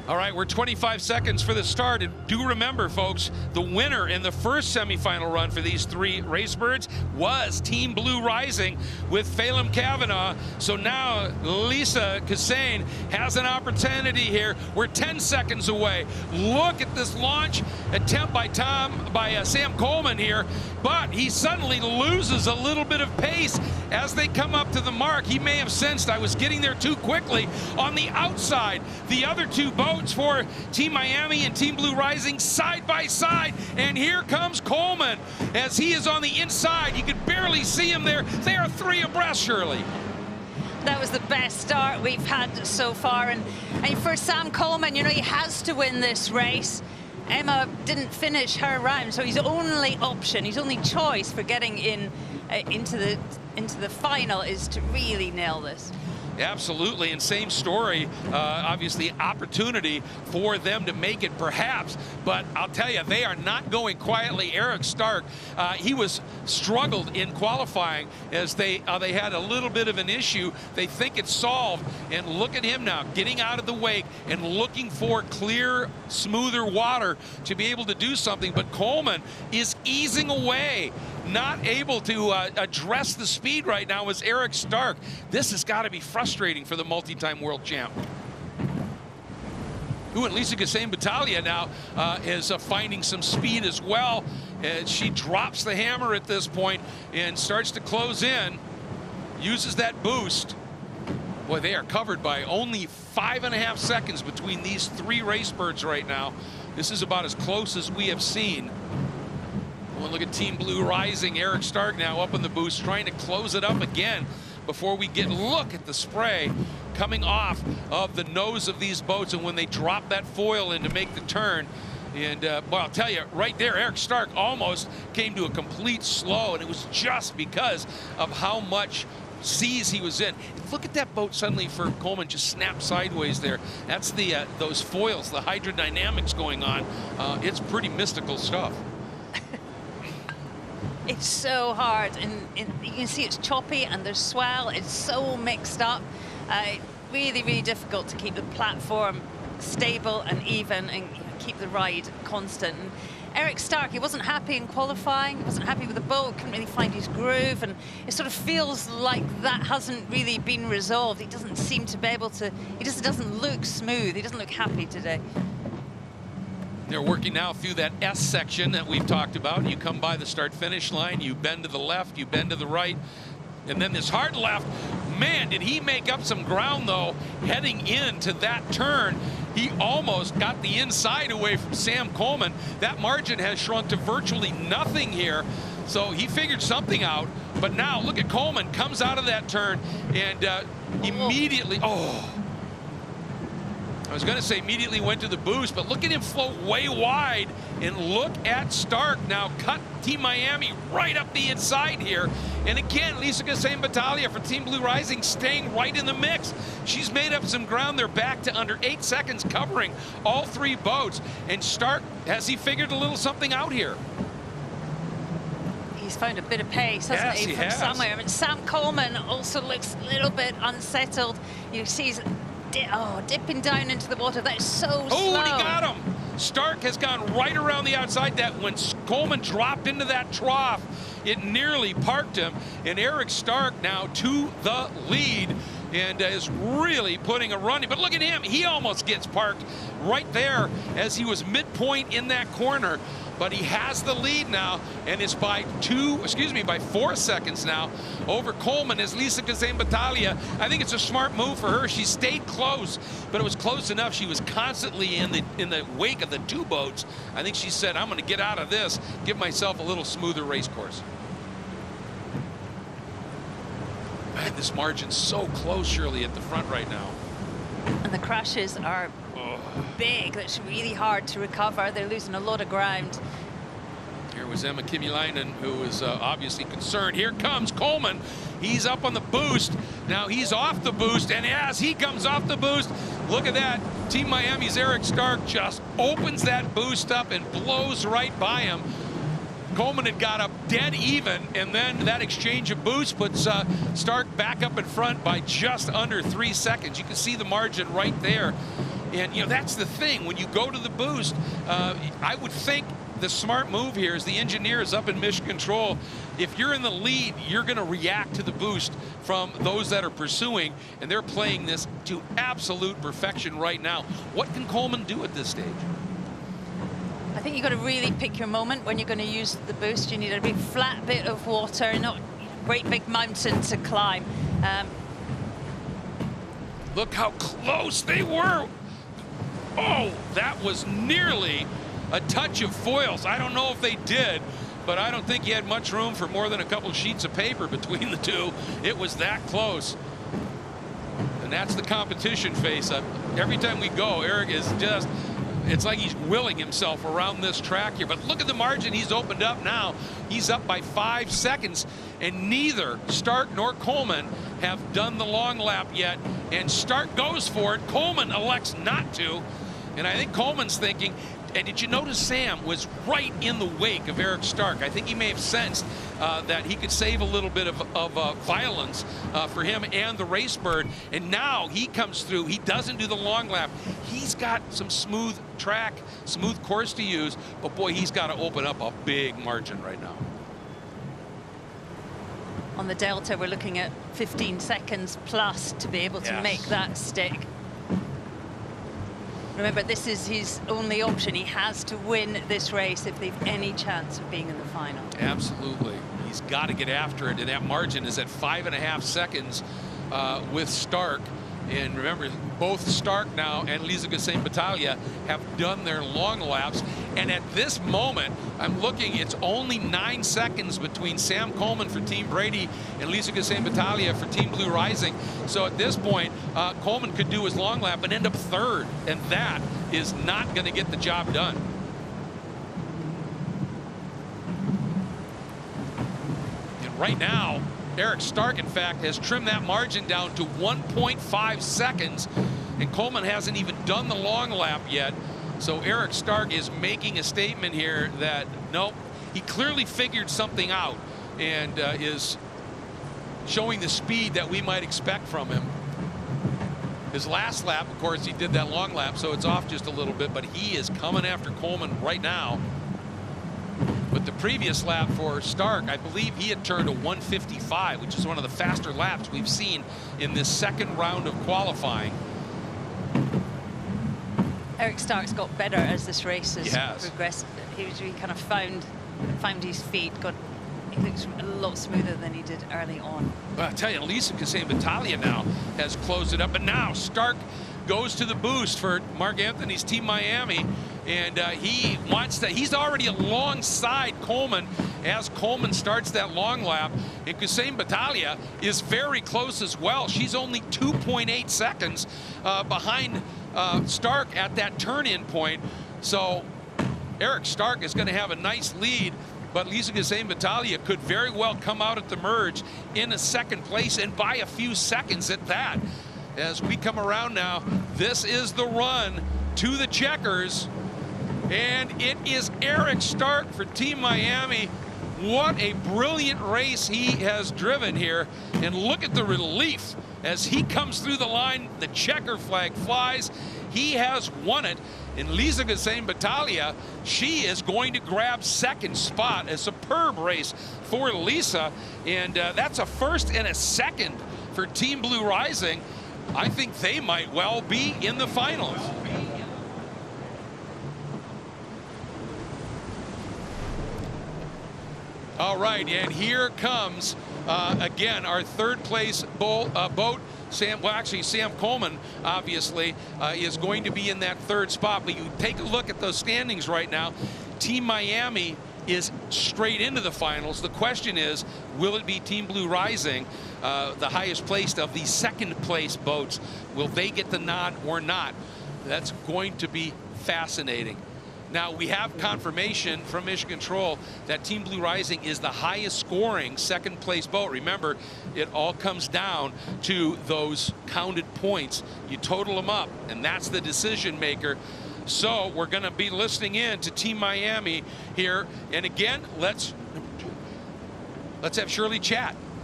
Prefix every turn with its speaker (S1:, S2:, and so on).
S1: All right, we're 25 seconds for the start. And do remember, folks, the winner in the first semifinal run for these three RaceBirds was Team Blue Rising with Phelim Kavanaugh. So now Lisa Kassane has an opportunity here. We're 10 seconds away. Look at this launch attempt by Sam Coleman here, but he suddenly loses a little bit of pace as they come up to the mark. He may have sensed I was getting there too quickly. On the outside, the other two boats for Team Miami and Team Blue Rising side by side, and here comes Coleman as he is on the inside. You could barely see him there. They are three abreast, Shirley.
S2: That was the best start we've had so far, and for Sam Coleman, you know, he has to win this race. Emma didn't finish her round, so his only option, his only choice for getting into the final is to really nail this.
S1: Absolutely, and same story, obviously opportunity for them to make it perhaps, but I'll tell you, they are not going quietly. Eric Stark, he was struggled in qualifying as they had a little bit of an issue. They think it's solved, and look at him now, getting out of the wake and looking for clear, smoother water to be able to do something, but Coleman is easing away. Not able to address the speed right now is Eric Stark. This has got to be frustrating for the multi-time world champ. Ooh, and Lisa Kassane Battaglia now is finding some speed as well. She drops the hammer at this point and starts to close in, uses that boost. Boy, they are covered by only 5.5 seconds between these three RaceBirds right now. This is about as close as we have seen. Well, look at Team Blue Rising. Eric Stark now up on the boost, trying to close it up again before we get look at the spray coming off of the nose of these boats, and when they drop that foil in to make the turn. And well, I'll tell you right there, Eric Stark almost came to a complete slow, and it was just because of how much seas he was in. Look at that boat suddenly for Coleman just snapped sideways there. That's the those foils, the hydrodynamics going on. It's pretty mystical stuff.
S2: It's so hard, and you can see it's choppy and there's swell. It's so mixed up. Really, really difficult to keep the platform stable and even and keep the ride constant. And Eric Stark, he wasn't happy in qualifying. He wasn't happy with the boat, couldn't really find his groove, and it sort of feels like that hasn't really been resolved. He doesn't seem to be able to, he just doesn't look smooth. He doesn't look happy today.
S1: They're working now through that S section that we've talked about. You come by the start-finish line, you bend to the left, you bend to the right, and then this hard left. Man, did he make up some ground, though, heading into that turn. He almost got the inside away from Sam Coleman. That margin has shrunk to virtually nothing here, so he figured something out. But now, look at Coleman, comes out of that turn, and immediately, I was going to say immediately went to the boost, but look at him float way wide, and look at Stark now cut Team Miami right up the inside here. And again, Lisa Kassane Battaglia for Team Blue Rising staying right in the mix. She's made up some ground. They're back to under 8 seconds covering all three boats. And Stark, has he figured a little something out here?
S2: He's found a bit of pace, hasn't he, from somewhere. I mean, Sam Coleman also looks a little bit unsettled. You see he's dipping down into the water. That is so slow.
S1: Oh, and he got him. Stark has gone right around the outside. That when Coleman dropped into that trough, it nearly parked him. And Eric Stark now to the lead and is really putting a run. But look at him. He almost gets parked right there as he was midpoint in that corner. But he has the lead now, and it's by 4 seconds now over Coleman as Lisa Kassane Battaglia. I think it's a smart move for her. She stayed close, but it was close enough. She was constantly in the wake of the two boats. I think she said, I'm going to get out of this, give myself a little smoother race course. Man, this margin's so close, Shirley, at the front right now.
S2: And the crashes are big. That's really hard to recover. They're losing a lot of ground.
S1: Here was Emma Kimilainen, who was obviously concerned. Here comes Coleman. He's up on the boost. Now he's off the boost, and as he comes off the boost, look at that. Team Miami's Eric Stark just opens that boost up and blows right by him. Coleman had got up dead even, and then that exchange of boosts puts Stark back up in front by just under 3 seconds. You can see the margin right there. And, you know, that's the thing. When you go to the boost, I would think the smart move here is the engineers up in mission control. If you're in the lead, you're going to react to the boost from those that are pursuing, and they're playing this to absolute perfection right now. What can Coleman do at this stage?
S2: I think you've got to really pick your moment when you're going to use the boost. You need a big flat bit of water, not a great big mountain to climb.
S1: Look how close they were. Oh, that was nearly a touch of foils. I don't know if they did, but I don't think he had much room for more than a couple sheets of paper between the two. It was that close. And that's the competition face. Every time we go, Eric is just, it's like he's willing himself around this track here. But look at the margin he's opened up now. He's up by 5 seconds, and neither Stark nor Coleman have done the long lap yet. And Stark goes for it. Coleman elects not to. And I think Coleman's thinking, and did you notice Sam was right in the wake of Eric Stark? I think he may have sensed that he could save a little bit of violence for him and the RaceBird. And now he comes through. He doesn't do the long lap. He's got some smooth track, smooth course to use. But boy, he's got to open up a big margin right now.
S2: On the Delta, we're looking at 15 seconds plus to be able to make that stick. Remember, this is his only option. He has to win this race if they've any chance of being in the final. Absolutely.
S1: He's got to get after it, and that margin is at 5.5 seconds with Stark. And remember, both Stark now and Lisa Ghassan-Battaglia have done their long laps. And at this moment, I'm looking, it's only 9 seconds between Sam Coleman for Team Brady and Lisa Ghassan-Battaglia for Team Blue Rising. So at this point, Coleman could do his long lap and end up third. And that is not going to get the job done. And right now, Eric Stark, in fact, has trimmed that margin down to 1.5 seconds, and Coleman hasn't even done the long lap yet. So Eric Stark is making a statement here that, nope, he clearly figured something out and is showing the speed that we might expect from him. His last lap, of course, he did that long lap, so it's off just a little bit, but he is coming after Coleman right now. But the previous lap for Stark, I believe he had turned a 1:55, which is one of the faster laps we've seen in this second round of qualifying.
S2: Eric Stark's got better as this race has progressed. He kind of found his feet. He looks a lot smoother than he did early on.
S1: Well, I tell you, Lisa Ghassan-Battaglia now has closed it up, and now Stark goes to the boost for Marc Anthony's Team Miami, and he wants to, he's already alongside Coleman as Coleman starts that long lap, and Ghassan-Battaglia is very close as well. She's only 2.8 seconds behind Stark at that turn-in point. So Eric Stark is going to have a nice lead, but Lisa Ghassan-Battaglia could very well come out at the merge in a second place, and by a few seconds at that. As we come around now, this is the run to the checkers, and it is Eric Stark for Team Miami. What a brilliant race he has driven here, and look at the relief as he comes through the line. The checker flag flies. He has won it. And Lisa Ghassan-Battaglia, she is going to grab second spot. A superb race for Lisa, and that's a first and a second for Team Blue Rising. I think they might well be in the finals. All right, and here comes again our third place boat. Sam Coleman obviously is going to be in that third spot, but you take a look at those standings right now. Team Miami is straight into the finals. The question is, will it be Team Blue Rising, the highest placed of the second place boats? Will they get the nod or not? That's going to be fascinating. Now, we have confirmation from Mission Control that Team Blue Rising is the highest scoring second place boat. Remember, it all comes down to those counted points. You total them up, and that's the decision maker. So we're going to be listening in to Team Miami here. And again, let's have Shirley chat.